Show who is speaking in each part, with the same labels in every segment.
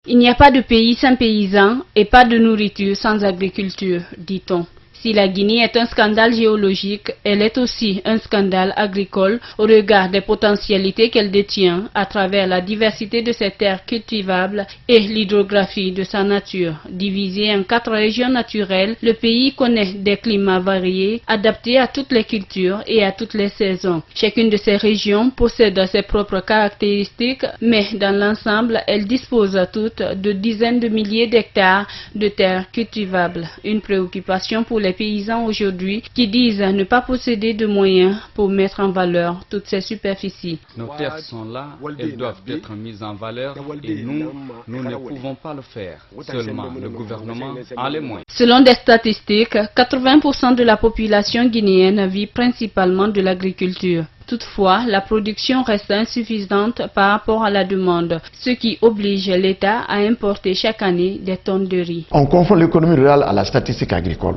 Speaker 1: Il n'y a pas de pays sans paysans et pas de nourriture sans agriculture, dit-on. Si la Guinée est un scandale géologique, elle est aussi un scandale agricole au regard des potentialités qu'elle détient à travers la diversité de ses terres cultivables et l'hydrographie de sa nature. Divisé en 4 régions naturelles, le pays connaît des climats variés, adaptés à toutes les cultures et à toutes les saisons. Chacune de ces régions possède ses propres caractéristiques, mais dans l'ensemble, elles disposent toutes de dizaines de milliers d'hectares de terres cultivables. Une préoccupation pour les paysans aujourd'hui qui disent ne pas posséder de moyens pour mettre en valeur toutes ces superficies.
Speaker 2: Nos terres sont là, elles doivent être mises en valeur et nous ne pouvons pas le faire. Seulement le gouvernement a les moyens.
Speaker 1: Selon des statistiques, 80% de la population guinéenne vit principalement de l'agriculture. Toutefois, la production reste insuffisante par rapport à la demande, ce qui oblige l'État à importer chaque année des tonnes de riz.
Speaker 3: On confond l'économie rurale à la statistique agricole,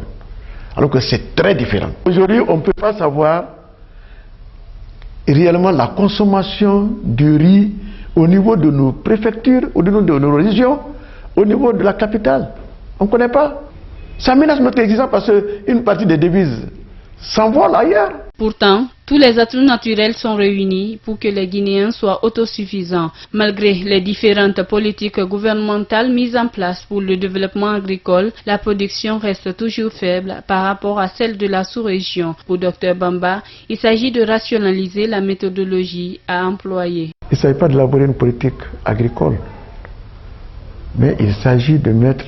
Speaker 3: alors que c'est très différent. Aujourd'hui, on ne peut pas savoir réellement la consommation de riz au niveau de nos préfectures, au niveau de nos régions, au niveau de la capitale. On ne connaît pas. Ça menace notre existence parce qu'une partie des devises s'envole ailleurs.
Speaker 1: Pourtant, tous les atouts naturels sont réunis pour que les Guinéens soient autosuffisants. Malgré les différentes politiques gouvernementales mises en place pour le développement agricole, la production reste toujours faible par rapport à celle de la sous-région. Pour Dr Bamba, il s'agit de rationaliser la méthodologie à employer.
Speaker 3: Il ne s'agit pas d'élaborer une politique agricole, mais il s'agit de mettre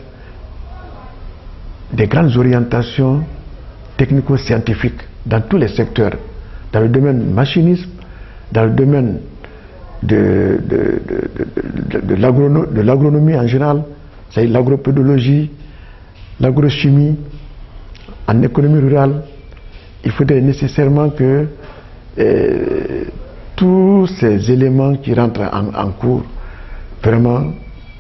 Speaker 3: des grandes orientations technico-scientifiques dans tous les secteurs, dans le domaine machinisme, dans le domaine de l'agronomie en général, c'est-à-dire l'agropédologie, l'agrochimie, en économie rurale. Il faudrait nécessairement que tous ces éléments qui rentrent en cours vraiment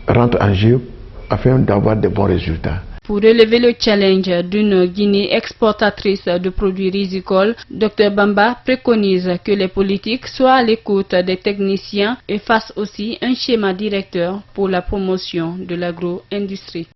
Speaker 3: rentrent en jeu afin d'avoir de bons résultats.
Speaker 1: Pour relever le challenge d'une Guinée exportatrice de produits rizicoles, Dr Bamba préconise que les politiques soient à l'écoute des techniciens et fassent aussi un schéma directeur pour la promotion de l'agro-industrie.